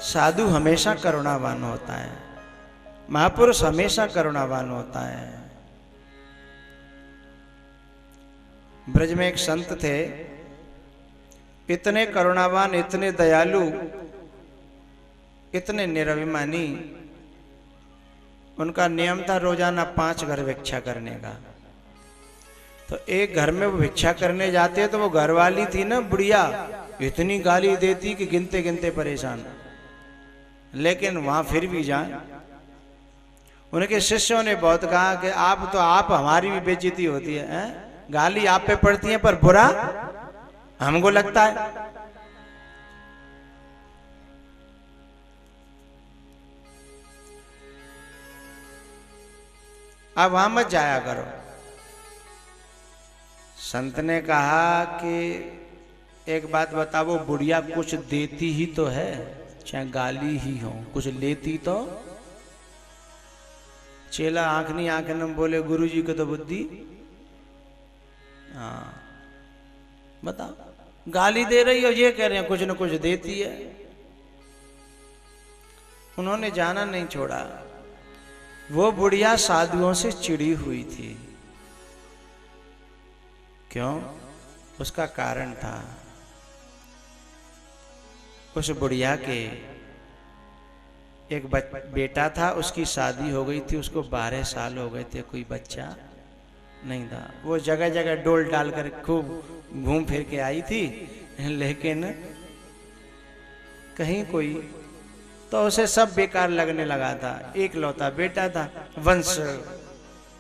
साधु हमेशा करुणावान होता है, महापुरुष हमेशा करुणावान होता है। ब्रज में एक संत थे, इतने करुणावान, इतने दयालु, इतने निरभिमानी। उनका नियम था रोजाना 5 घर भिक्षा करने का। तो एक घर में वो भिक्षा करने जाते तो वो घरवाली थी ना बुढ़िया, इतनी गाली देती कि गिनते गिनते परेशान। लेकिन वहां फिर भी जाए। उनके शिष्यों ने बहुत कहा कि आप हमारी भी बेइज्जती होती है, गाली आप पे पड़ती है पर बुरा हमको लगता है। अब वहां मत जाया करो। संत ने कहा कि एक बात बताओ, वो बुढ़िया कुछ देती ही तो है, चाहे गाली ही हो, कुछ लेती तो। चेला आंखनी आंखन बोले, गुरुजी को तो बुद्धि। हाँ बताओ, गाली दे रही हो, ये कह रहे हैं कुछ न कुछ देती है। उन्होंने जाना नहीं छोड़ा। वो बुढ़िया साधुओं से चिड़ी हुई थी। क्यों? उसका कारण था, उस बुढ़िया के एक बेटा था, उसकी शादी हो गई थी, उसको 12 साल हो गए थे, कोई बच्चा नहीं था। वो जगह जगह डोल डाल कर खूब घूम फिर के आई थी, लेकिन कहीं कोई, तो उसे सब बेकार लगने लगा था। एक लौता बेटा था, वंश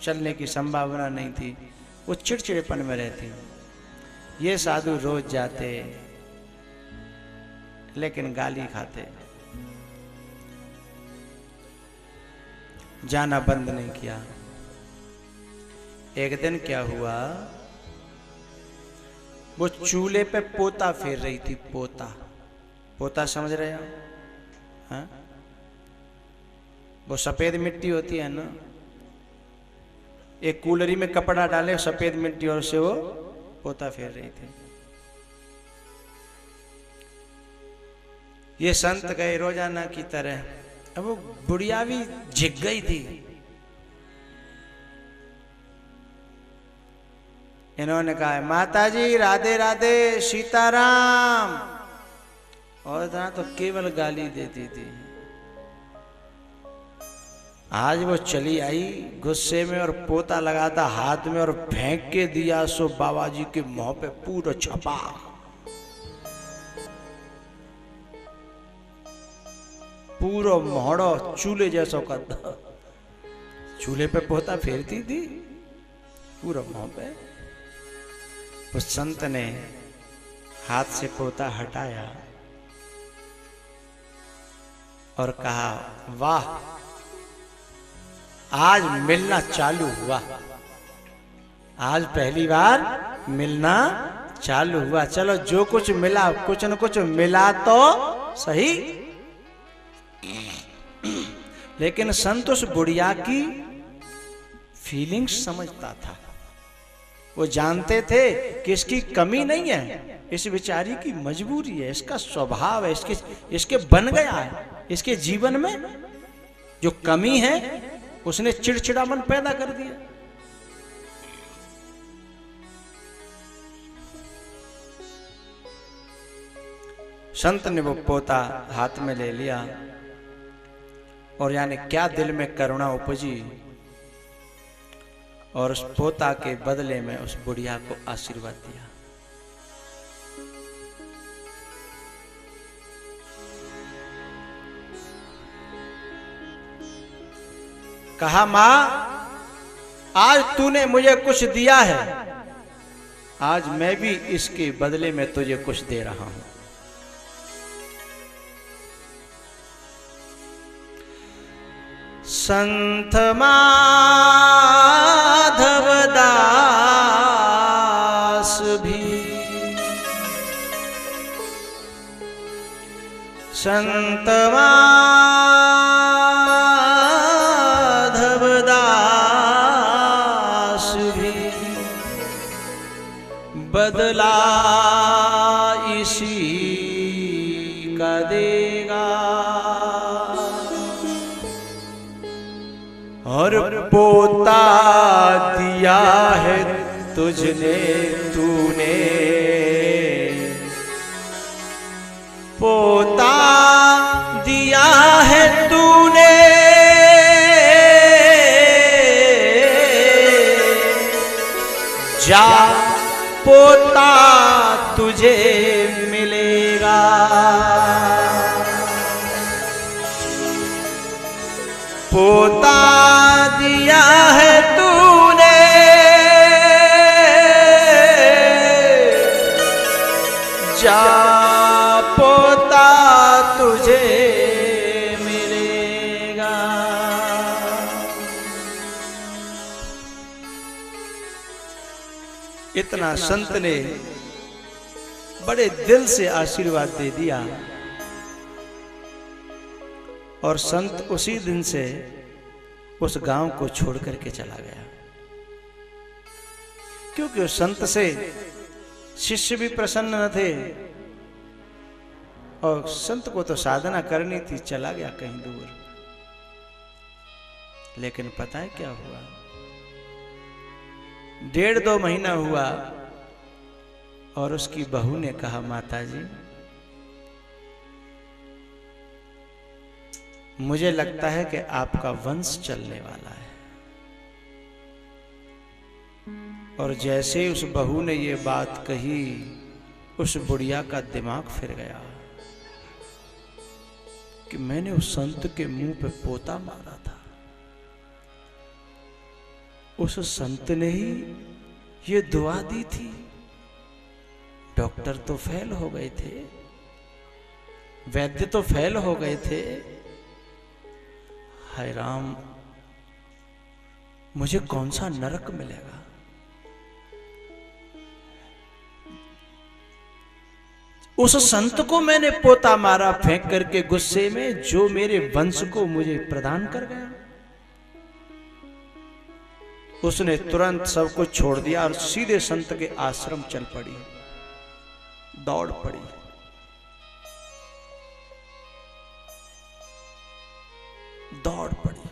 चलने की संभावना नहीं थी, वो चिड़चिड़ेपन में रहती। ये साधु रोज जाते लेकिन गाली खाते, जाना बंद नहीं किया। एक दिन क्या हुआ, वो चूल्हे पे पोता फेर रही थी। पोता समझ रहे हो? हाँ? वो सफेद मिट्टी होती है ना, एक कूलरी में कपड़ा डाले सफेद मिट्टी, और उससे वो पोता फेर रही थी। ये संत गए रोजाना की तरह। अब वो बुढ़िया भी झिक गई थी। इन्होंने कहा, माताजी राधे राधे, सीताराम। और इतना तो केवल गाली देती थी। आज वो चली आई गुस्से में और पोता लगाता हाथ में और फेंक के दिया, सो बाबा जी के मुंह पे पूरा छपा। पूरा मोहड़ो चूल्हे जैसा करता। चूल्हे पे पोता फेरती थी, पूरा मुंह पे। उस संत ने हाथ से पोता हटाया और कहा, वाह, आज मिलना चालू हुआ, आज पहली बार मिलना चालू हुआ। चलो जो कुछ मिला, कुछ न कुछ मिला तो सही। लेकिन संत उस बुढ़िया की फीलिंग्स समझता था। वो जानते थे कि इसकी कमी नहीं है, इस बेचारी की मजबूरी है, इसका स्वभाव है, इसके बन गया है। इसके जीवन में जो कमी है उसने चिड़चिड़ापन पैदा कर दिया। संत ने वो पोता हाथ में ले लिया और यानी क्या दिल में करुणा उपजी, और उस पोता के बदले में उस बुढ़िया को आशीर्वाद दिया। कहा, मां, आज तूने मुझे कुछ दिया है, आज मैं भी इसके बदले में तुझे कुछ दे रहा हूं। संत माधव दास भी, संत माधव दास भी बदला इसी का देगा और पोता दिया है तुझने तूने, पोता दिया है तूने, जा पोता तुझे मिलेगा। पोता दिया है तूने, जा पोता तुझे मिलेगा। इतना संत ने बड़े दिल से आशीर्वाद दे दिया और संत उसी दिन से उस गांव को छोड़ करके चला गया, क्योंकि उस संत से शिष्य भी प्रसन्न न थे और संत को तो साधना करनी थी, चला गया कहीं दूर। लेकिन पता है क्या हुआ? 1.5-2 महीना हुआ और उसकी बहू ने कहा, माताजी मुझे लगता है कि आपका वंश चलने वाला है। और जैसे ही उस बहू ने ये बात कही, उस बुढ़िया का दिमाग फिर गया कि मैंने उस संत के मुंह पे पोता मारा था, उस संत ने ही ये दुआ दी थी। डॉक्टर तो फेल हो गए थे, वैद्य तो फेल हो गए थे। हाय राम, मुझे कौन सा नरक मिलेगा? उस संत को मैंने पोता मारा फेंक करके गुस्से में, जो मेरे वंश को मुझे प्रदान कर गया। उसने तुरंत सब कुछ छोड़ दिया और सीधे संत के आश्रम चल पड़ी, दौड़ पड़ी। दौड़ पड़ी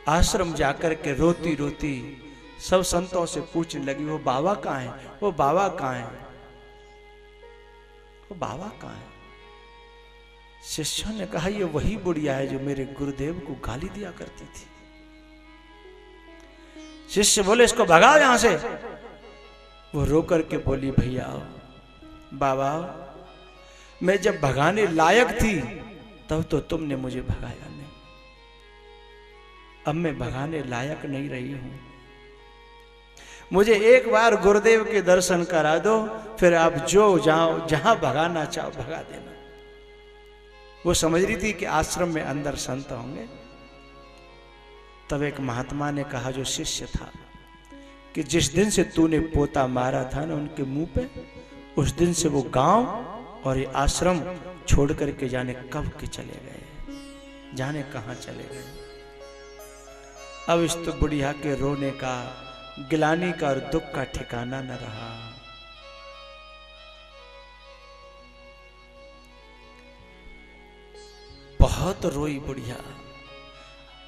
आश्रम जाकर के रोती रोती सब संतों से पूछने लगी, वो बाबा कहाँ है, वो बाबा कहाँ है, वो बाबा कहाँ है? शिष्यों ने कहा, ये वही बुढ़िया है जो मेरे गुरुदेव को गाली दिया करती थी। शिष्य बोले, इसको भगाओ यहां से। वो रो करके बोली, भैया बाबा, मैं जब भगाने लायक थी तब तो तुमने मुझे भगाया नहीं, अब मैं भगाने लायक नहीं रही हूं। मुझे एक बार गुरुदेव के दर्शन करा दो, फिर आप जो जाओ, जहां भगाना चाहो भगा देना। वो समझ रही थी कि आश्रम में अंदर संत होंगे। तब एक महात्मा ने कहा, जो शिष्य था, कि जिस दिन से तूने पोता मारा था ना उनके मुंह पे, उस दिन से वो गांव और ये आश्रम छोड़ करके जाने कब के चले गए, जाने कहां चले गए। अब इस तो बुढ़िया के रोने का, गिलानी का और दुख का ठिकाना न रहा। बहुत रोई बुढ़िया।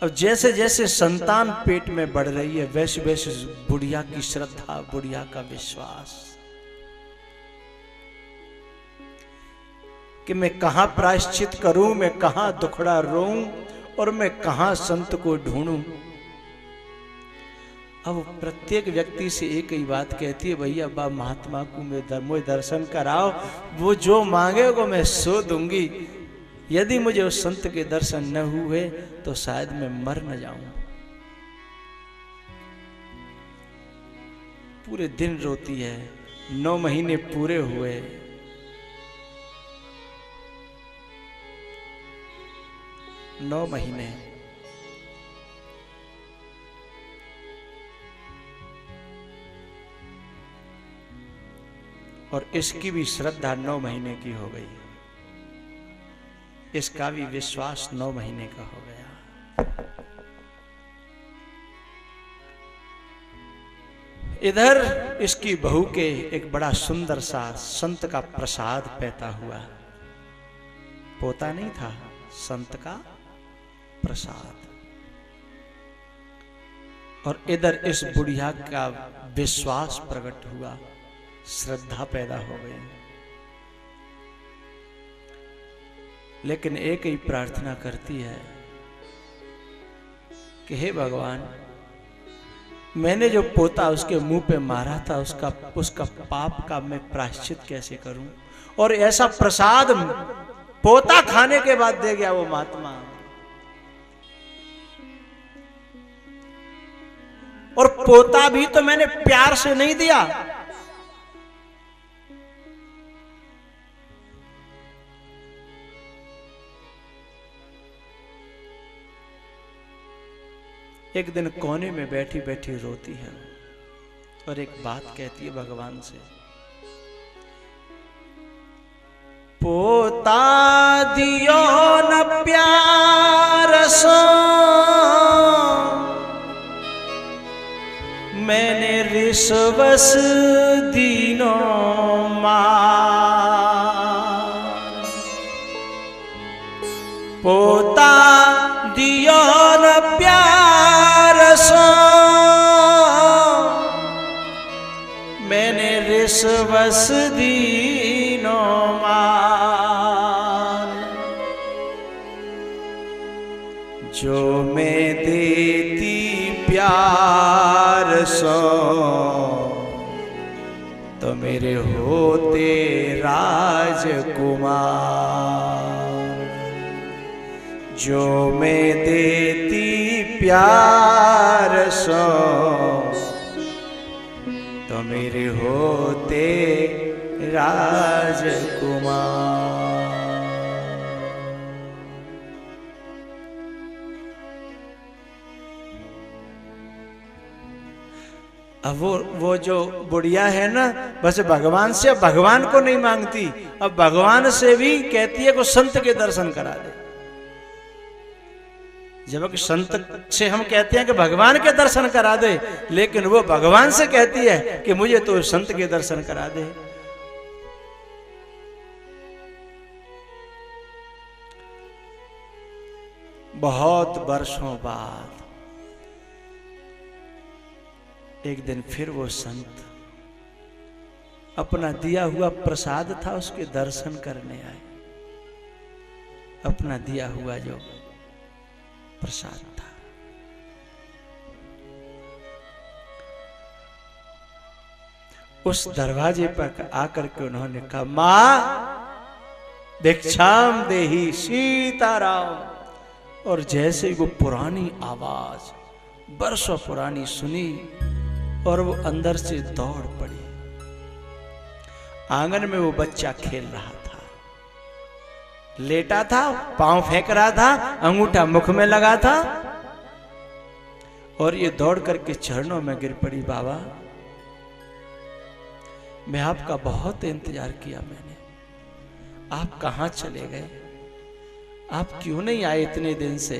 अब जैसे जैसे संतान पेट में बढ़ रही है, वैसे वैसे बुढ़िया की श्रद्धा, बुढ़िया का विश्वास कि मैं कहां प्रायश्चित करूं, मैं कहां दुखड़ा रोऊं और मैं कहां संत को ढूंढूं। अब प्रत्येक व्यक्ति से एक ही बात कहती है, भैया बा महात्मा को मैं दर्शन कराओ, वो जो मांगेगा मैं सो दूंगी। यदि मुझे उस संत के दर्शन न हुए तो शायद मैं मर न जाऊं। पूरे दिन रोती है। 9 महीने पूरे हुए। नौ महीने और इसकी भी श्रद्धा 9 महीने की हो गई, इसका भी विश्वास 9 महीने का हो गया। इधर इसकी बहू के एक बड़ा सुंदर सा संत का प्रसाद पैदा हुआ। पोता नहीं था, संत का प्रसाद। और इधर इस बुढ़िया का विश्वास प्रकट हुआ, श्रद्धा पैदा हो गई। लेकिन एक ही प्रार्थना करती है कि हे भगवान, मैंने जो पोता उसके मुंह पे मारा था, उसका पाप का मैं प्रायश्चित कैसे करूं? और ऐसा प्रसाद पोता खाने के बाद दे गया वो महात्मा। और पोता भी तो मैंने प्यार से नहीं दिया, एक दिन कोने में बैठी बैठी रोती है और एक बात कहती है भगवान से, पोता दियो न प्यार सो, मैंने रिश्वस दीनो मार। पोता दियो न प्यार सो, मैंने रिश्वस दीनो मार। जो मैं देती प्यार सो, तो मेरे होते राजकुमार। जो मैं देती प्यार सो, तो मेरे होते राजकुमार। अब वो जो बुढ़िया है ना, बस भगवान से, भगवान को नहीं मांगती, अब भगवान से भी कहती है को संत के दर्शन करा दे। जबकि संत से हम कहते हैं कि भगवान के दर्शन करा दे, लेकिन वो भगवान से कहती है कि मुझे तो संत के दर्शन करा दे। बहुत वर्षों बाद एक दिन फिर वो संत अपना दिया हुआ प्रसाद था उसके दर्शन करने आए। अपना दिया हुआ जो प्रसाद था, उस दरवाजे पर आकर के उन्होंने कहा, मां भिक्षाम देहि सीताराम। और जैसे वो पुरानी आवाज, बरसों पुरानी सुनी, और वो अंदर से दौड़ पड़ी। आंगन में वो बच्चा खेल रहा था, लेटा था, पांव फेंक रहा था, अंगूठा मुख में लगा था, और ये दौड़ करके चरणों में गिर पड़ी। बाबा, मैं आपका बहुत इंतजार किया मैंने, आप कहां चले गए? आप क्यों नहीं आए इतने दिन से?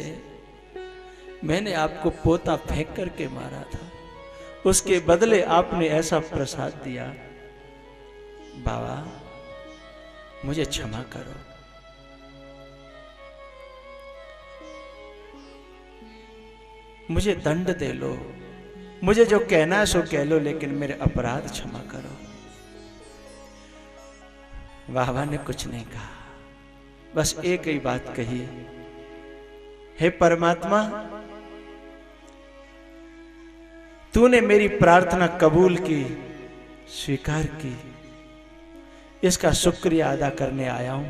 मैंने आपको पोता फेंक करके मारा था, उसके बदले आपने ऐसा प्रसाद दिया। बाबा, मुझे क्षमा करो। मुझे दंड दे लो, मुझे जो कहना है सो कह लो, लेकिन मेरे अपराध क्षमा करो। बाबा ने कुछ नहीं कहा, बस एक ही बात कही, हे परमात्मा, तूने मेरी प्रार्थना कबूल की, स्वीकार की, इसका शुक्रिया अदा करने आया हूं।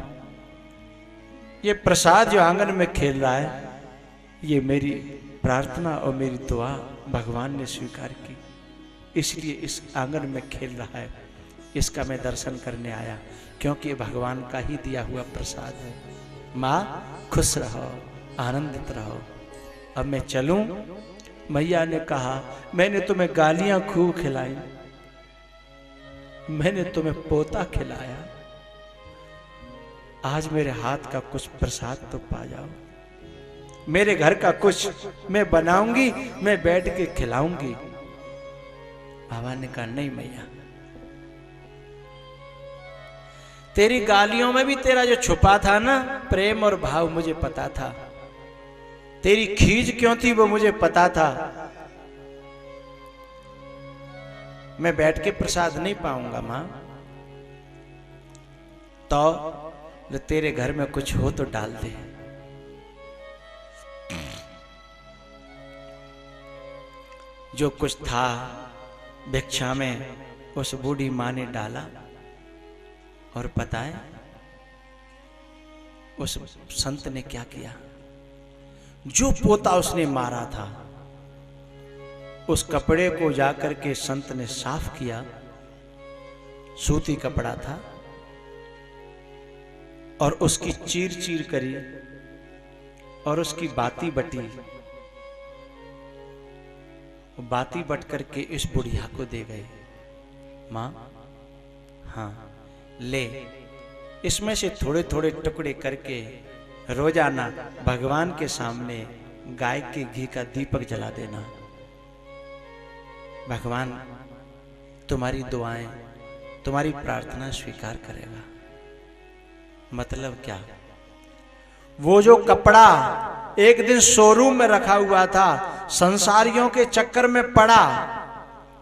ये प्रसाद जो आंगन में खेल रहा है, ये मेरी प्रार्थना और मेरी दुआ भगवान ने स्वीकार की, इसलिए इस आंगन में खेल रहा है, इसका मैं दर्शन करने आया, क्योंकि ये भगवान का ही दिया हुआ प्रसाद है। माँ, खुश रहो, आनंदित रहो। अब मैं चलूं? मैया ने कहा, मैंने तुम्हें गालियां खूब खिलाई, मैंने तुम्हें पोता खिलाया, आज मेरे हाथ का कुछ प्रसाद तो पा जाओ। मेरे घर का कुछ मैं बनाऊंगी, मैं बैठ के खिलाऊंगी। बाबा ने कहा, नहीं मैया, तेरी गालियों में भी तेरा जो छुपा था ना प्रेम और भाव मुझे पता था। तेरी खींच क्यों थी वो मुझे पता था। मैं बैठ के प्रसाद नहीं पाऊंगा मां, तो तेरे घर में कुछ हो तो डाल दे। जो कुछ था भिक्षा में उस बूढ़ी मां ने डाला, और पता है उस संत ने क्या किया? जो पोता उसने मारा था उस कपड़े को जाकर के संत ने साफ किया, सूती कपड़ा था, और उसकी चीर चीर करी और उसकी बाती बटी। बाती बट करके इस बुढ़िया को दे गए। मां, हाँ ले, इसमें से थोड़े थोड़े टुकड़े करके रोजाना भगवान के सामने गाय के घी का दीपक जला देना। भगवान तुम्हारी दुआएं, तुम्हारी प्रार्थना स्वीकार करेगा। मतलब क्या? वो जो कपड़ा एक दिन शोरूम में रखा हुआ था, संसारियों के चक्कर में पड़ा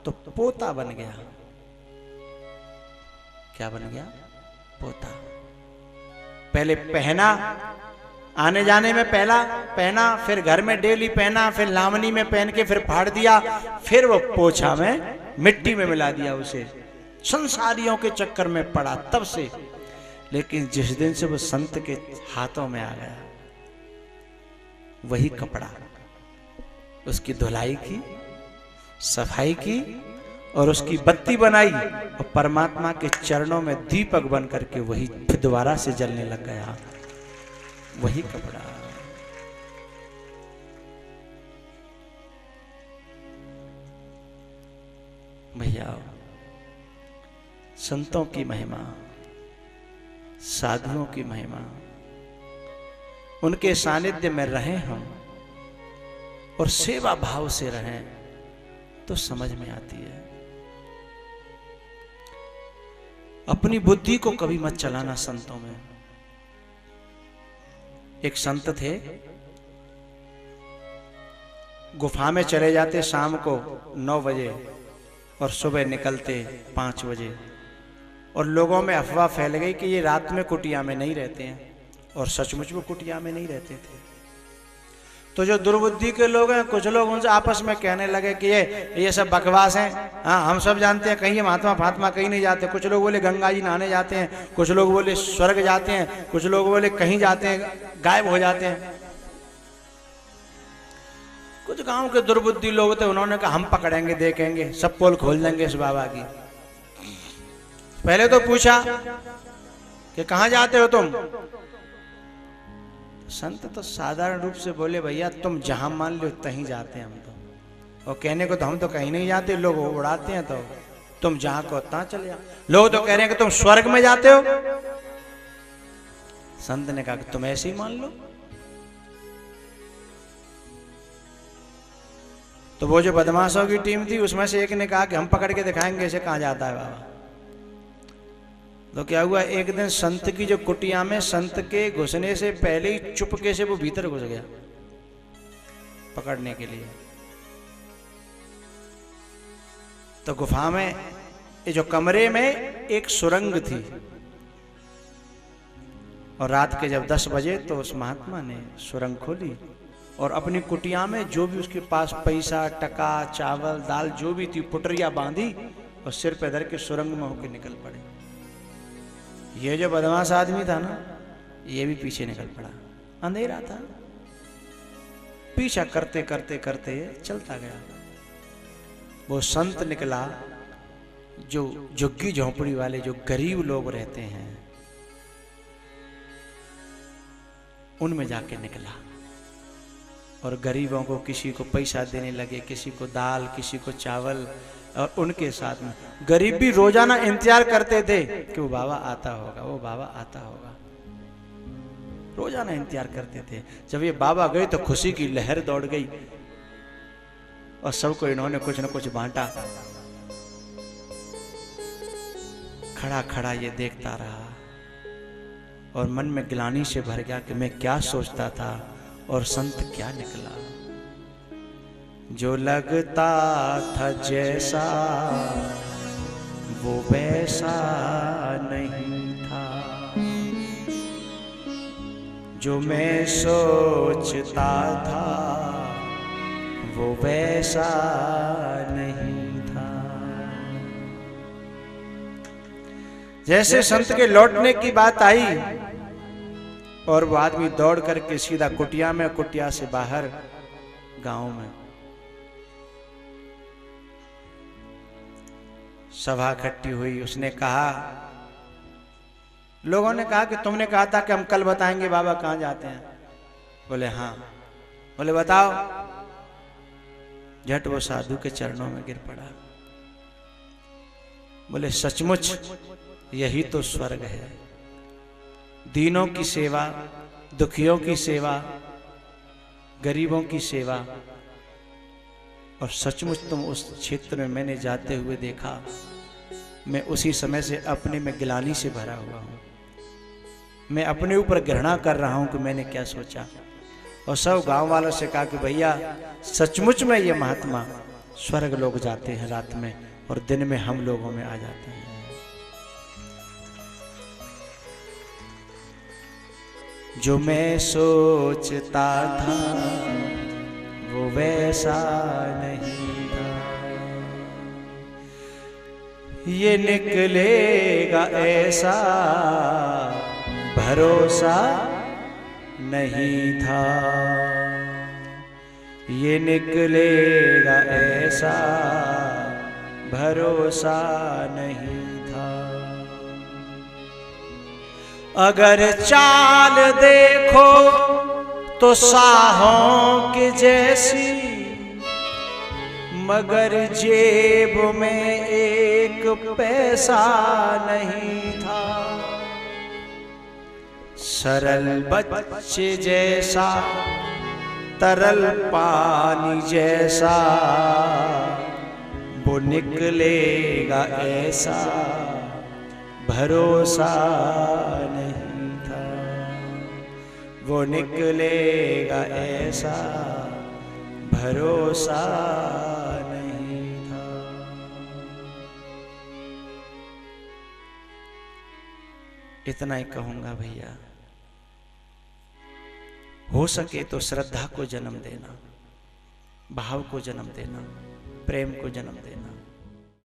तो पोता बन गया। क्या बन गया? पोता। पहले पहना, आने जाने में पहला पहना, फिर घर में डेली पहना, फिर लावनी में पहन के फिर फाड़ दिया, फिर वो पोछा में मिट्टी में मिला दिया उसे। संसारियों के चक्कर में पड़ा तब से। लेकिन जिस दिन से वो संत के हाथों में आ गया, वही कपड़ा उसकी धुलाई की, सफाई की और उसकी बत्ती बनाई, और परमात्मा के चरणों में दीपक बन करके वही फिर दोबारा से जलने लग गया। वही कपड़ा। भैया, संतों की महिमा, साधुओं की महिमा, उनके सानिध्य में रहें हम और सेवा भाव से रहें तो समझ में आती है। अपनी बुद्धि को कभी मत चलाना संतों में। एक संत थे, गुफा में चले जाते शाम को 9 बजे और सुबह निकलते 5 बजे, और लोगों में अफवाह फैल गई कि ये रात में कुटिया में नहीं रहते हैं, और सचमुच वो कुटिया में नहीं रहते थे। तो जो दुर्बुद्धि के लोग हैं, कुछ लोग उनसे आपस में कहने लगे कि ये सब बकवास हैं। हाँ, हम सब जानते हैं, कहीं महात्मा फात्मा कहीं नहीं जाते। कुछ लोग बोले गंगा जी नहाने जाते हैं, कुछ लोग बोले स्वर्ग जाते हैं, कुछ लोग बोले कहीं जाते हैं, गायब हो जाते हैं। कुछ गांव के दुर्बुद्धि लोग थे, उन्होंने कहा हम पकड़ेंगे, देखेंगे, सब पोल खोल देंगे इस बाबा की। पहले तो पूछा कि कहां जाते हो तुम? संत तो साधारण रूप से बोले, भैया तुम जहां मान लो तहीं जाते हैं हम तो। और कहने को तो हम तो कहीं नहीं जाते, लोग उड़ाते हैं, तो तुम जहां को तहां चले जाओ। लोग तो कह रहे हैं कि तुम स्वर्ग में जाते हो। संत ने कहा कि तुम ऐसे ही मान लो। तो वो जो बदमाशों की टीम थी उसमें से एक ने कहा कि हम पकड़ के दिखाएंगे इसे कहां जाता है बाबा। तो क्या हुआ, एक दिन संत की जो कुटिया में संत के घुसने से पहले ही चुपके से वो भीतर घुस गया पकड़ने के लिए। तो गुफा में ये जो कमरे में एक सुरंग थी, और रात के जब 10 बजे तो उस महात्मा ने सुरंग खोली और अपनी कुटिया में जो भी उसके पास पैसा, टका, चावल, दाल जो भी थी, पुटरिया बांधी और सिर पे धर के सुरंग में होकर निकल पड़े। ये जो बदमाश आदमी था ना, ये भी पीछे निकल पड़ा। अंधेरा था, पीछा करते करते करते चलता गया। वो संत निकला, जो झुग्गी झोंपड़ी वाले जो गरीब लोग रहते हैं उनमें जाके निकला, और गरीबों को किसी को पैसा देने लगे, किसी को दाल, किसी को चावल। और उनके साथ में गरीब भी रोजाना इंतजार करते थे कि वो बाबा आता होगा, वो बाबा आता होगा। रोजाना इंतजार करते थे। जब ये बाबा गए तो खुशी की लहर दौड़ गई, और सबको इन्होंने कुछ न कुछ बांटा। खड़ा खड़ा ये देखता रहा और मन में ग्लानि से भर गया कि मैं क्या सोचता था और संत क्या निकला। जो लगता था जैसा वो वैसा नहीं था, जो मैं सोचता था वो वैसा नहीं था। जैसे संत के लौटने की बात आई और वो आदमी दौड़ करके सीधा कुटिया में, कुटिया से बाहर गांव में सभा इकट्ठी हुई। उसने कहा, लोगों ने कहा कि तुमने कहा था कि हम कल बताएंगे बाबा कहां जाते हैं। बोले हाँ। बोले बताओ। झट वो साधु के चरणों में गिर पड़ा। बोले सचमुच यही तो स्वर्ग है। दीनों की सेवा, दुखियों की सेवा, गरीबों की सेवा। और सचमुच तुम उस क्षेत्र में मैंने जाते हुए देखा। मैं उसी समय से अपने में गिलानी से भरा हुआ हूं। मैं अपने ऊपर घृणा कर रहा हूं कि मैंने क्या सोचा। और सब गांव वालों से कहा कि भैया सचमुच में ये महात्मा स्वर्ग लोग जाते हैं रात में और दिन में हम लोगों में आ जाते हैं। जो मैं सोचता था वो वैसा नहीं था, ये निकलेगा ऐसा भरोसा नहीं था, ये निकलेगा ऐसा भरोसा नहीं था। अगर चाल देखो तो साहों की जैसी, मगर जेब में एक पैसा नहीं था। सरल बच्चे जैसा, तरल पानी जैसा, वो निकलेगा ऐसा भरोसा नहीं था, वो निकलेगा ऐसा भरोसा नहीं था। इतना ही कहूंगा भैया, हो सके तो श्रद्धा को जन्म देना, भाव को जन्म देना, प्रेम को जन्म देना।